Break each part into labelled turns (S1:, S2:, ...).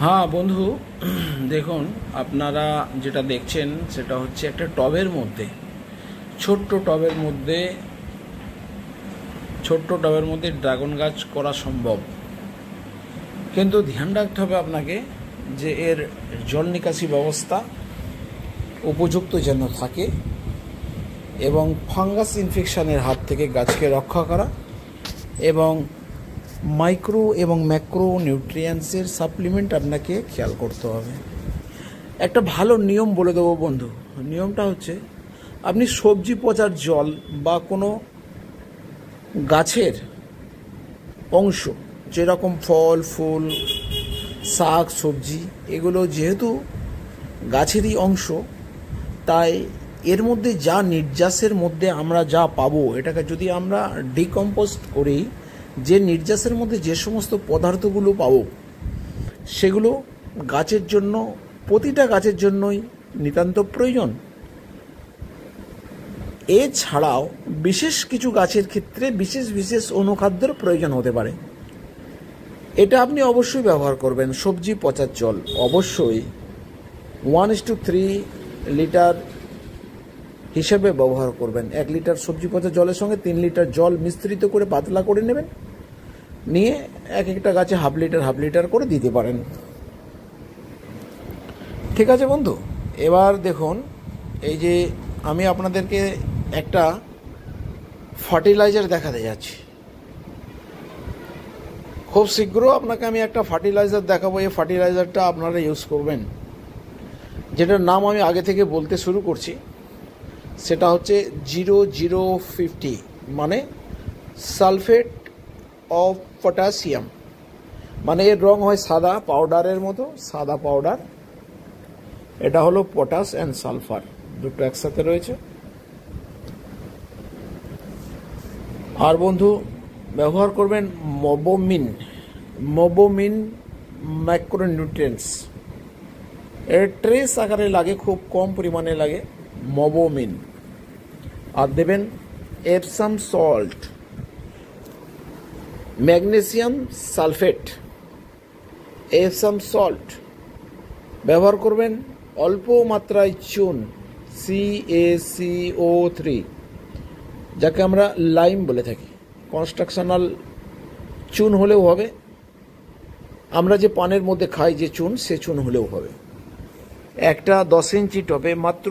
S1: হ্যাঁ বন্ধু, দেখুন, আপনারা যেটা দেখছেন সেটা হচ্ছে একটা টবের মধ্যে, ছোট্ট টবের মধ্যে ছোট্ট টবের মধ্যে ড্রাগন গাছ করা সম্ভব। কিন্তু ধ্যান রাখতে হবে আপনাকে যে এর জল নিকাশি ব্যবস্থা উপযুক্ত যেন থাকে এবং ফাঙ্গাস ইনফেকশনের হাত থেকে গাছকে রক্ষা করা এবং মাইক্রো এবং ম্যাক্রো নিউট্রিয়েন্টসের সাপ্লিমেন্ট আপনাকে খেয়াল করতে হবে। একটা ভালো নিয়ম বলে দেবো বন্ধু। নিয়মটা হচ্ছে, আপনি সবজি পচার জল বা কোনো গাছের অংশ, যেরকম ফল ফুল শাক সবজি, এগুলো যেহেতু গাছেরই অংশ, তাই এর মধ্যে যা নির্যাসের মধ্যে আমরা যা পাবো, এটাকে যদি আমরা ডিকম্পোস্ট করি, যে নির্যাসের মধ্যে যে সমস্ত পদার্থগুলো পাবো সেগুলো গাছের জন্য, প্রতিটা গাছের জন্যই নিতান্ত প্রয়োজন। এছাড়াও বিশেষ কিছু গাছের ক্ষেত্রে বিশেষ বিশেষ অনুখাদ্যের প্রয়োজন হতে পারে। এটা আপনি অবশ্যই ব্যবহার করবেন। সবজি পচার জল অবশ্যই 1:3 লিটার হিসেবে ব্যবহার করবেন। 1 লিটার সবজি পচা জলের সঙ্গে 3 লিটার জল মিশ্রিত করে পাতলা করে নেবেন, নিয়ে এক একটা গাছে হাফ লিটার করে দিতে পারেন। ঠিক আছে বন্ধু, এবার দেখুন, এই যে আমি আপনাদেরকে একটা ফার্টিলাইজার দেখাতে যাচ্ছি। খুব শীঘ্র আপনাকে আমি একটা ফার্টিলাইজার দেখাবো। এই ফার্টিলাইজারটা আপনারা ইউজ করবেন, যেটার নাম আমি আগে থেকে বলতে শুরু করছি। সেটা হচ্ছে 0050, মানে সালফেট অফ পটাশিয়াম। মানে এর রং হয় সাদা পাউডারের মতো, সাদা পাউডার। এটা হলো পটাশ অ্যান্ড সালফার, দুটো একসাথে রয়েছে। আর বন্ধু, ব্যবহার করবেন মোবোমিন ম্যাক্রোনিউট্রিয়েন্টস। এর ট্রেস আকারে লাগে, খুব কম পরিমাণে লাগে মোবোমিন। আর দেবেন Epsom salt, magnesium sulphate, Epsom salt. ব্যবহার করবেন অল্প মাত্রায় চুন, CaCO3, যাকে আমরা লাইম বলে থাকি। কনস্ট্রাকশনাল চুন হলেও হবে, আমরা যে পানের মধ্যে খাই যে চুন, সে চুন হলেও হবে। একটা 10 ইঞ্চি টবে মাত্র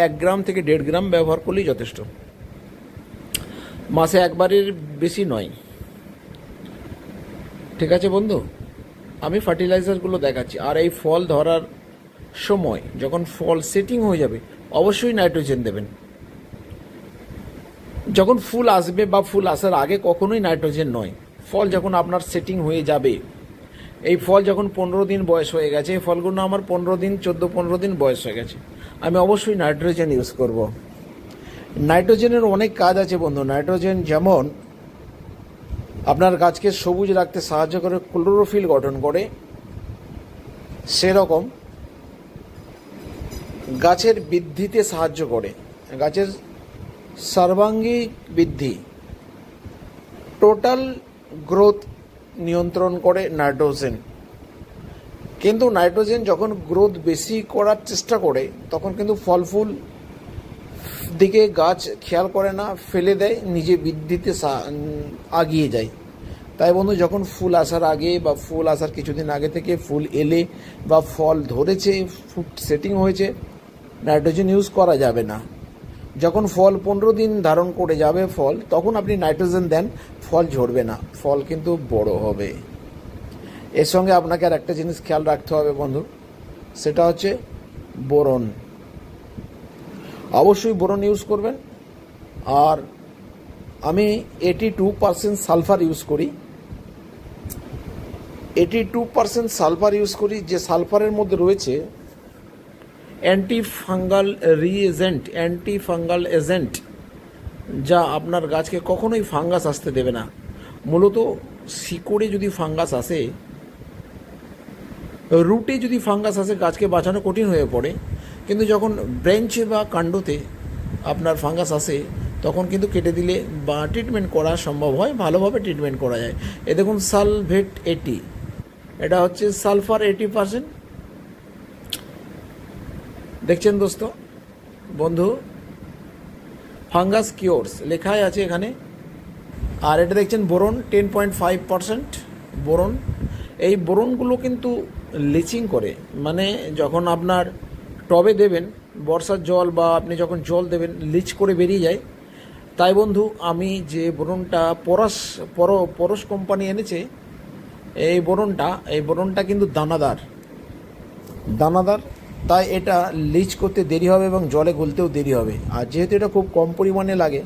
S1: 1 গ্রাম থেকে 1.5 গ্রাম ব্যবহার করলেই যথেষ্ট। মাসে একবারের বেশি নয়। ঠিক আছে বন্ধু, আমি ফার্টিলাইজারগুলো দেখাচ্ছি। আর এই ফল ধরার সময়, যখন ফল সেটিং হয়ে যাবে, অবশ্যই নাইট্রোজেন দেবেন। যখন ফুল আসবে বা ফুল আসার আগে কখনোই নাইট্রোজেন নয়। ফল যখন আপনার সেটিং হয়ে যাবে, এই ফল যখন 15 দিন বয়স হয়ে গেছে, এই ফলগুলো আমার 15 দিন বয়স হয়ে গেছে, আমি অবশ্যই নাইট্রোজেন ইউজ করব। নাইট্রোজেনের অনেক কাজ আছে বন্ধু। নাইট্রোজেন যেমন আপনার গাছকে সবুজ রাখতে সাহায্য করে, ক্লোরোফিল গঠন করে, সেরকম গাছের বৃদ্ধিতে সাহায্য করে, গাছের সর্বাঙ্গীন বৃদ্ধি, টোটাল গ্রোথ নিয়ন্ত্রণ করে নাইট্রোজেন। কিন্তু নাইট্রোজেন যখন গ্রোথ বেশি করার চেষ্টা করে, তখন কিন্তু ফল ফুল দিকে গাছ খেয়াল করে না, ফেলে দেয়, নিজে বৃদ্ধিতে আগিয়ে যায়। তাই বন্ধু, যখন ফুল আসার আগে বা ফুল আসার কিছুদিন আগে থেকে ফুল এলে বা ফল ধরেছে, ফুট সেটিং হয়েছে, নাইট্রোজেন ইউজ করা যাবে না। যখন ফল 15 দিন ধারণ করে যাবে ফল, তখন আপনি নাইট্রোজেন দেন, ফল ঝরবে না, ফল কিন্তু বড় হবে। এর সঙ্গে আপনাকে আর একটা জিনিস খেয়াল রাখতে হবে বন্ধু, সেটা হচ্ছে বোরন। অবশ্যই বোরন ইউজ করবেন। আর আমি 82% সালফার ইউজ করি। 82% সালফার ইউজ করি, যে সালফারের মধ্যে রয়েছে অ্যান্টিফাঙ্গাল এজেন্ট, যা আপনার গাছকে কখনোই ফাঙ্গাস আসতে দেবে না। মূলত শিকড়ে যদি ফাঙ্গাস আসে, রুটে যদি ফাঙ্গাস আসে, গাছকে বাঁচানো কঠিন হয়ে পড়ে। কিন্তু যখন ব্রাঞ্চে বা কাণ্ডতে আপনার ফাঙ্গাস আসে, তখন কিন্তু কেটে দিলে বা ট্রিটমেন্ট করা সম্ভব হয়, ভালোভাবে ট্রিটমেন্ট করা যায়। এ দেখুন, সালভেট 80 এটা হচ্ছে সালফার 80%। দেখছেন দোস্ত বন্ধু, ফাঙ্গাস কিওরস লেখাই আছে এখানে। আর এটা দেখছেন বোরন 10.5% বোরন। এই বোরনগুলো কিন্তু লিচিং করে, মানে যখন আপনার টবে দেবেন বর্ষার জল বা আপনি যখন জল দেবেন লিচ করে বেরিয়ে যায়। তাই বন্ধু আমি যে বোরনটা পরশ কোম্পানি এনেছে, এই বোরনটা কিন্তু দানাদার, তাই এটা লিচ করতে দেরি হবে এবং জলে গলতেও দেরি হবে। আর যেহেতু এটা খুব কম পরিমাণে লাগে,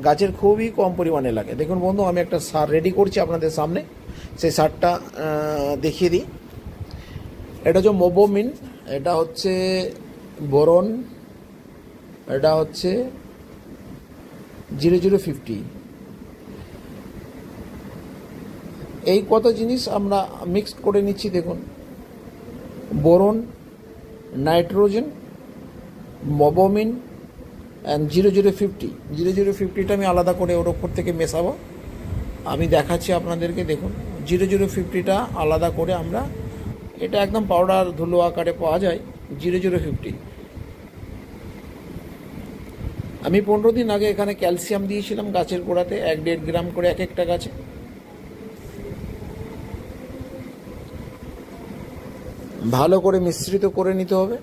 S1: গাছের খুবই কম পরিমাণে লাগে। দেখুন বন্ধু, আমি একটা সার রেডি করছি আপনাদের সামনে, সেই সারটা দেখিয়ে দিই। এটা হচ্ছে মোবোমিন, এটা হচ্ছে বোরন, এটা হচ্ছে 0050। এই কত জিনিস আমরা মিক্সড করে নিচ্ছি। দেখুন, বোরন, নাইট্রোজেন, মোবোমিন অ্যান্ড 0050। 0050টা আমি আলাদা করে ওর ওপর থেকে মেশাবো, আমি দেখাচ্ছি আপনাদেরকে। দেখুন 0050টা আলাদা করে আমরা, এটা একদম পাউডার ধুলো আকারে পাওয়া যায় 0050। আমি 15 দিন আগে এখানে ক্যালসিয়াম দিয়েছিলাম গাছের গোড়াতে 1-1.5 গ্রাম করে এক একটা গাছে। ভালো করে মিশ্রিত করে নিতে হবে।